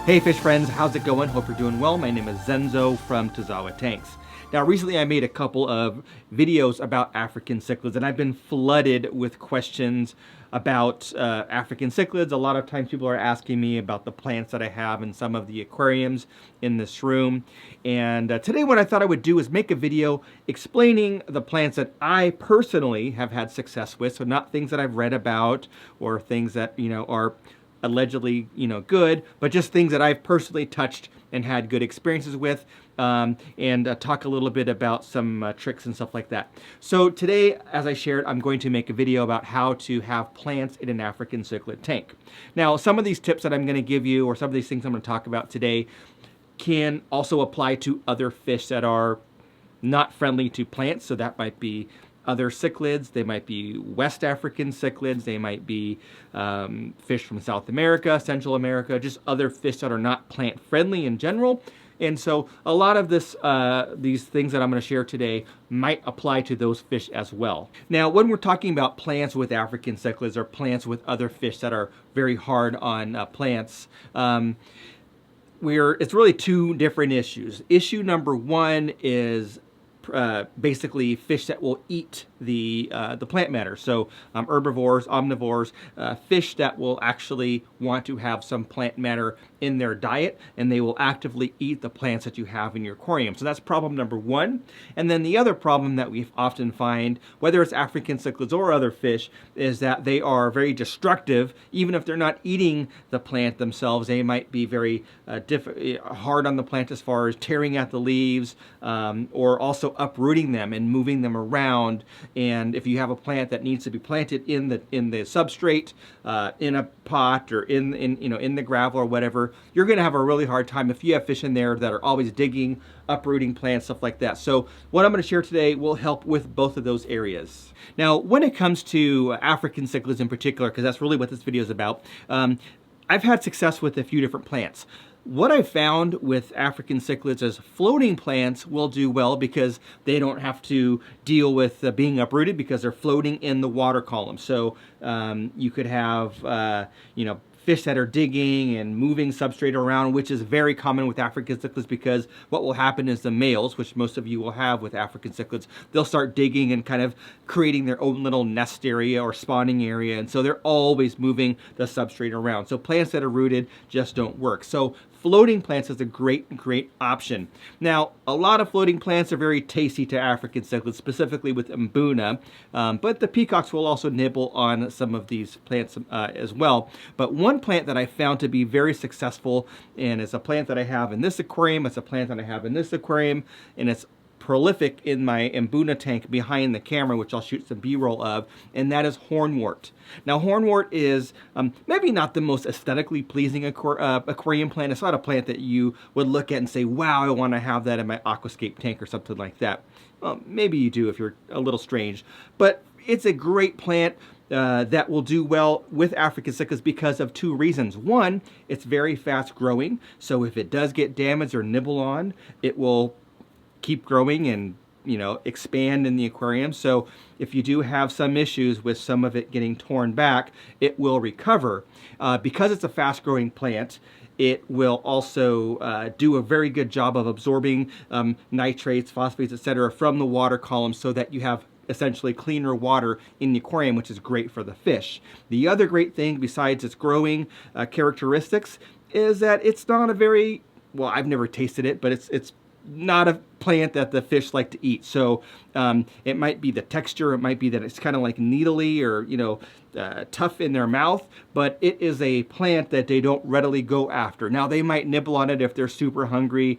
Hey fish friends, how's it going? Hope you're doing well. My name is Zenzo from Tazawa Tanks. Now recently I made a couple of videos about African cichlids and I've been flooded with questions about African cichlids. A lot of times people are asking me about the plants that I have in some of the aquariums in this room. And today what I thought I would do is make a video explaining the plants that I personally have had success with. So not things that I've read about or things that, are allegedly, good, but just things that I've personally touched and had good experiences with, and talk a little bit about some tricks and stuff like that. So today, as I shared, I'm going to make a video about how to have plants in an African cichlid tank. Now, some of these tips that I'm going to give you, or some of these things I'm going to talk about today, can also apply to other fish that are not friendly to plants. So that might be other cichlids, they might be West African cichlids, they might be fish from South America, Central America, just other fish that are not plant friendly in general. And so a lot of these things that I'm going to share today might apply to those fish as well. Now, when we're talking about plants with African cichlids or plants with other fish that are very hard on plants, it's really two different issues. Issue number one is basically fish that will eat the plant matter. So herbivores, omnivores, fish that will actually want to have some plant matter in their diet, and they will actively eat the plants that you have in your aquarium. So that's problem number one. And then the other problem that we often find, whether it's African cichlids or other fish, is that they are very destructive. Even if they're not eating the plant themselves, they might be very hard on the plant as far as tearing at the leaves, or also uprooting them and moving them around. And if you have a plant that needs to be planted in the substrate, in a pot or in the gravel or whatever, you're going to have a really hard time if you have fish in there that are always digging, uprooting plants, stuff like that. So what I'm going to share today will help with both of those areas. Now, when it comes to African cichlids in particular, because that's really what this video is about, I've had success with a few different plants. What I found with African cichlids is floating plants will do well because they don't have to deal with being uprooted because they're floating in the water column. So you could have, fish that are digging and moving substrate around, which is very common with African cichlids, because what will happen is the males, which most of you will have with African cichlids, they'll start digging and kind of creating their own little nest area or spawning area, and so they're always moving the substrate around. So plants that are rooted just don't work. So floating plants is a great option. Now, a lot of floating plants are very tasty to African cichlids, specifically with mbuna, but the peacocks will also nibble on some of these plants as well. But one plant that I found to be very successful, and it's a plant that I have in this aquarium, it's a plant that I have in this aquarium, and it's prolific in my mbuna tank behind the camera, which I'll shoot some B-roll of, and that is hornwort. Now, hornwort is maybe not the most aesthetically pleasing aquarium plant. It's not a plant that you would look at and say, wow, I want to have that in my aquascape tank or something like that. Well, maybe you do if you're a little strange, but it's a great plant that will do well with African cichlids because of two reasons. One, it's very fast growing, so if it does get damaged or nibble on, it will keep growing and expand in the aquarium. So if you do have some issues with some of it getting torn back, it will recover. Because it's a fast growing plant, it will also do a very good job of absorbing nitrates, phosphates, etc. from the water column, so that you have essentially cleaner water in the aquarium, which is great for the fish. The other great thing besides its growing characteristics is that it's not a very, well, I've never tasted it, but it's not a plant that the fish like to eat. So it might be the texture, it might be that it's kind of like needly or tough in their mouth, but it is a plant that they don't readily go after. Now, they might nibble on it if they're super hungry,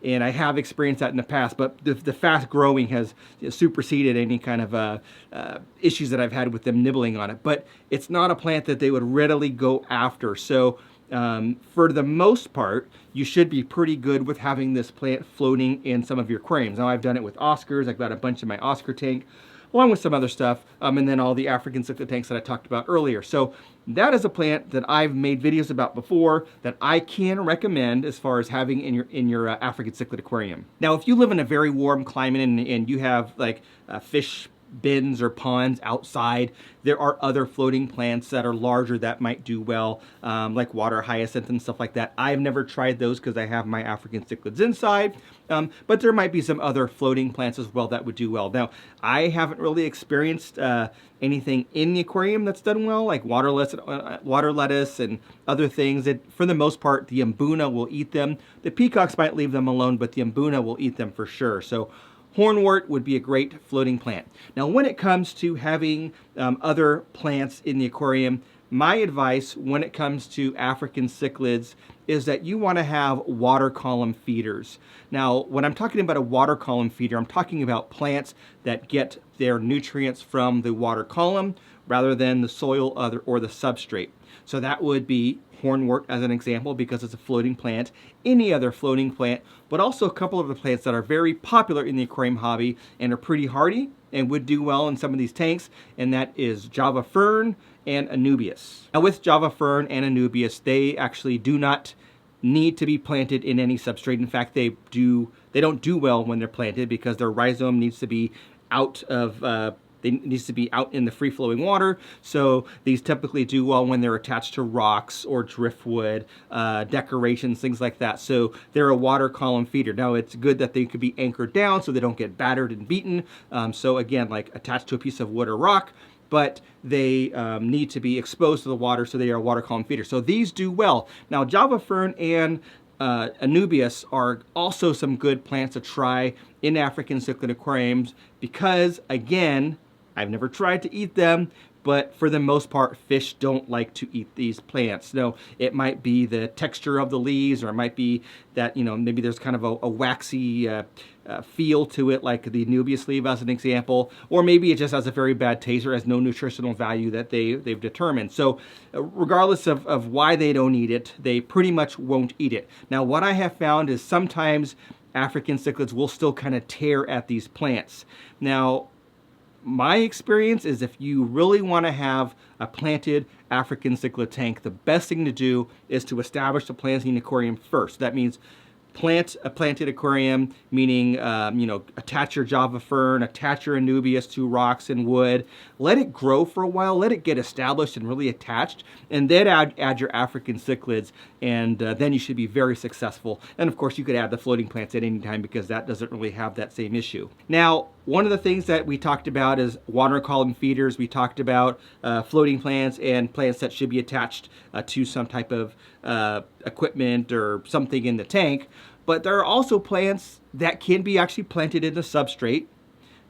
and I have experienced that in the past, but the fast growing has superseded any kind of issues that I've had with them nibbling on it. But it's not a plant that they would readily go after. So for the most part, you should be pretty good with having this plant floating in some of your aquariums. Now, I've done it with Oscars. I've got a bunch in my Oscar tank, along with some other stuff, and then all the African cichlid tanks that I talked about earlier. So that is a plant that I've made videos about before that I can recommend as far as having in your African cichlid aquarium. Now, if you live in a very warm climate and you have like fish bins or ponds outside. There are other floating plants that are larger that might do well, like water hyacinth and stuff like that. I've never tried those because I have my African cichlids inside, but there might be some other floating plants as well that would do well. Now, I haven't really experienced anything in the aquarium that's done well, like water lettuce and other things. That, for the most part, the mbuna will eat them. The peacocks might leave them alone, but the mbuna will eat them for sure. So hornwort would be a great floating plant. Now, when it comes to having other plants in the aquarium, my advice when it comes to African cichlids is that you want to have water column feeders. Now, when I'm talking about a water column feeder, I'm talking about plants that get their nutrients from the water column rather than the soil or the substrate. So that would be hornwort as an example, because it's a floating plant, any other floating plant, but also a couple of the plants that are very popular in the aquarium hobby and are pretty hardy and would do well in some of these tanks, and that is Java fern and Anubias. Now, with Java fern and Anubias, they actually do not need to be planted in any substrate. In fact, they don't do well when they're planted because their rhizome needs to be out of needs to be out in the free-flowing water. So these typically do well when they're attached to rocks or driftwood, decorations, things like that. So they're a water column feeder. Now, it's good that they could be anchored down so they don't get battered and beaten. So again, like attached to a piece of wood or rock, but they need to be exposed to the water, so they are a water column feeder. So these do well. Now, Java fern and Anubias are also some good plants to try in African cichlid aquariums because, again, I've never tried to eat them, but for the most part, fish don't like to eat these plants. Now, it might be the texture of the leaves, or it might be that, maybe there's kind of a waxy feel to it, like the Anubias leaf as an example, or maybe it just has a very bad taste or has no nutritional value that they've determined. So regardless of why they don't eat it, they pretty much won't eat it. Now, what I have found is sometimes African cichlids will still kind of tear at these plants. Now, my experience is if you really want to have a planted African cichlid tank, the best thing to do is to establish the planting aquarium first. That means plant a planted aquarium, meaning, attach your Java fern, attach your Anubias to rocks and wood, let it grow for a while, let it get established and really attached, and then add your African cichlids, and then you should be very successful. And of course, you could add the floating plants at any time because that doesn't really have that same issue. Now, one of the things that we talked about is water column feeders. We talked about floating plants and plants that should be attached to some type of equipment or something in the tank. But there are also plants that can be actually planted in the substrate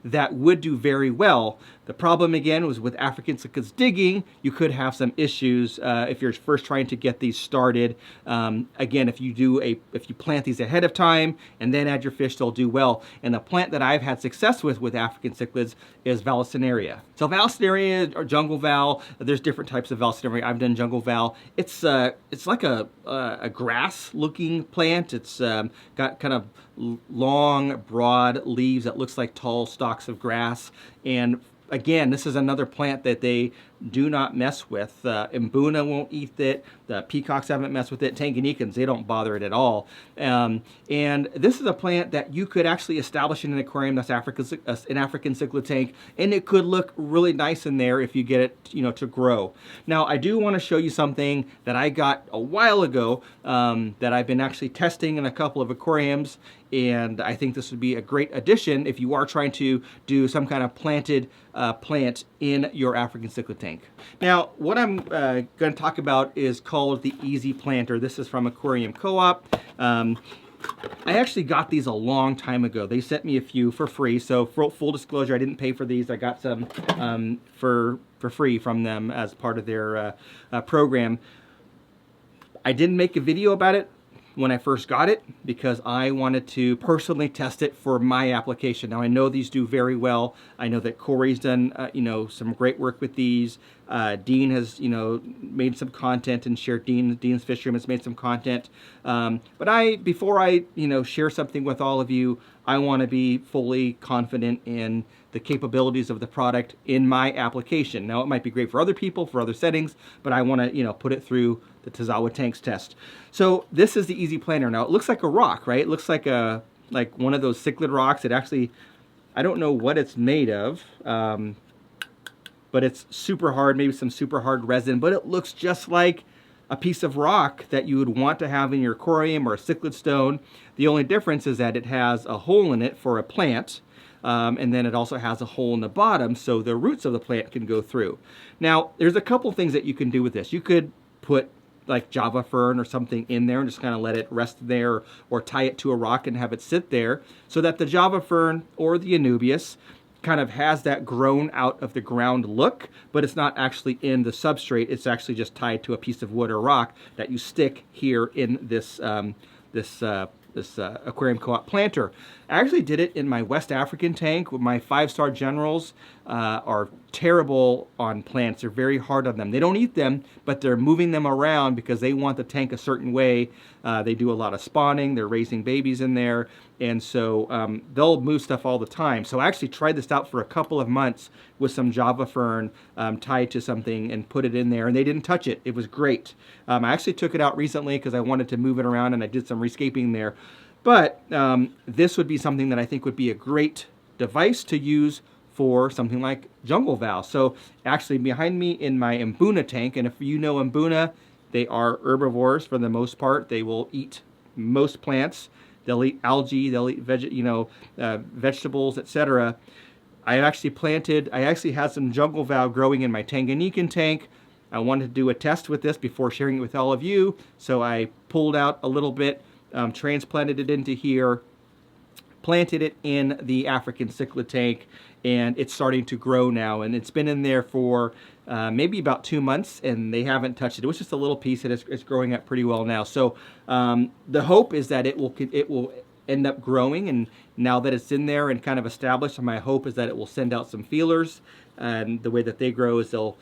that would do very well. The problem, again, was with African cichlids digging, you could have some issues if you're first trying to get these started. Again, if you plant these ahead of time and then add your fish, they'll do well. And the plant that I've had success with African cichlids is Vallisneria. So Vallisneria or jungle val, there's different types of Vallisneria. I've done jungle val. It's like a grass-looking plant. It's got kind of long, broad leaves that looks like tall stalks of grass. And again, this is another plant that they do not mess with. Mbuna won't eat it. The peacocks haven't messed with it. Tanganyikans, they don't bother it at all. And this is a plant that you could actually establish in an aquarium that's an African cichlid tank, and it could look really nice in there if you get it, to grow. Now, I do want to show you something that I got a while ago that I've been actually testing in a couple of aquariums, and I think this would be a great addition if you are trying to do some kind of planted plant in your African cichlid tank. Now, what I'm going to talk about is called the Easy Planter. This is from Aquarium Co-op. I actually got these a long time ago. They sent me a few for free. So for full disclosure, I didn't pay for these. I got some for free from them as part of their program. I didn't make a video about it when I first got it because I wanted to personally test it for my application. Now, I know these do very well. I know that Corey's done some great work with these. Dean has made some content and shared. Dean's Fish Room has made some content. But before I share something with all of you, I want to be fully confident in the capabilities of the product in my application. Now, it might be great for other people, for other settings, but I want to put it through the Tazawa Tanks test. So this is the Easy Planter. Now, it looks like a rock, right? It looks like one of those cichlid rocks. It actually, I don't know what it's made of, but it's super hard, maybe some super hard resin, but it looks just like a piece of rock that you would want to have in your aquarium or a cichlid stone. The only difference is that it has a hole in it for a plant, and then it also has a hole in the bottom so the roots of the plant can go through. Now, there's a couple things that you can do with this. You could put like Java fern or something in there and just kind of let it rest there, or tie it to a rock and have it sit there so that the Java fern or the Anubias kind of has that grown out of the ground look, but it's not actually in the substrate. It's actually just tied to a piece of wood or rock that you stick here in this aquarium co-op planter. I actually did it in my West African tank. My 5-star generals are terrible on plants. They're very hard on them. They don't eat them, but they're moving them around because they want the tank a certain way. They do a lot of spawning. They're raising babies in there, and so they'll move stuff all the time. So I actually tried this out for a couple of months with some Java fern tied to something and put it in there, and they didn't touch it. It was great. I actually took it out recently because I wanted to move it around, and I did some rescaping there. But this would be something that I think would be a great device to use for something like jungle vows. So actually behind me in my Mbuna tank, and if you know Mbuna, they are herbivores for the most part. They will eat most plants. They'll eat algae, they'll eat vegetables, etc. I actually had some jungle vow growing in my Tanganyikan tank. I wanted to do a test with this before sharing it with all of you, so I pulled out a little bit, transplanted it into here, planted it in the African cichlid tank, and it's starting to grow now, and it's been in there for maybe about 2 months, and they haven't touched it. It was just a little piece, and it's growing up pretty well now. So the hope is that it will end up growing, and now that it's in there and kind of established, my hope is that it will send out some feelers, and the way that they grow is they'll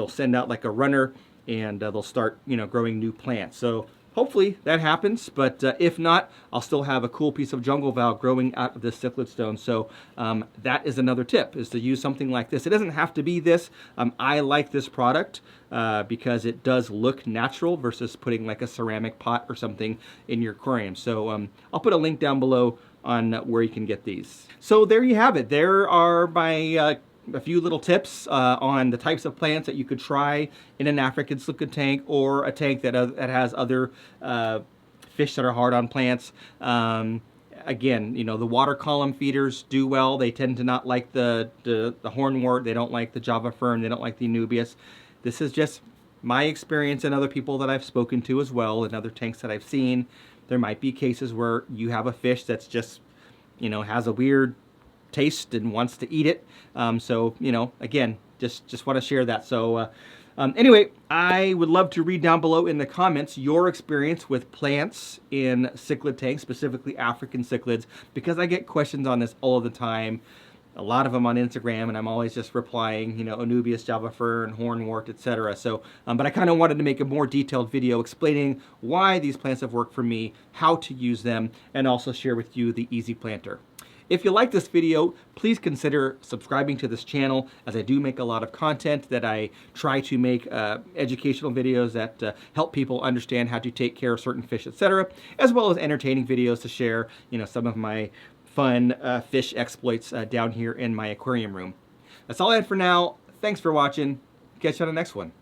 send out like a runner, and they'll start growing new plants. So hopefully that happens, but if not, I'll still have a cool piece of jungle vow growing out of this cichlid stone. So that is another tip, is to use something like this. It doesn't have to be this. I like this product because it does look natural versus putting like a ceramic pot or something in your aquarium. So I'll put a link down below on where you can get these. So there you have it. There are my a few little tips on the types of plants that you could try in an African cichlid tank, or a tank that has other fish that are hard on plants. Again, the water column feeders do well. They tend to not like the hornwort. They don't like the Java fern. They don't like the Anubias. This is just my experience and other people that I've spoken to as well, and other tanks that I've seen. There might be cases where you have a fish that's just, has a weird taste and wants to eat it. So, again, just want to share that. So anyway, I would love to read down below in the comments your experience with plants in cichlid tanks, specifically African cichlids, because I get questions on this all the time. A lot of them on Instagram, and I'm always just replying, Anubias, Java fern, hornwort, etc. So, but I kind of wanted to make a more detailed video explaining why these plants have worked for me, how to use them, and also share with you the Easy Planter. If you like this video, please consider subscribing to this channel, as I do make a lot of content that I try to make educational videos that help people understand how to take care of certain fish, etc., as well as entertaining videos to share, some of my fun fish exploits down here in my aquarium room. That's all I had for now. Thanks for watching. Catch you on the next one.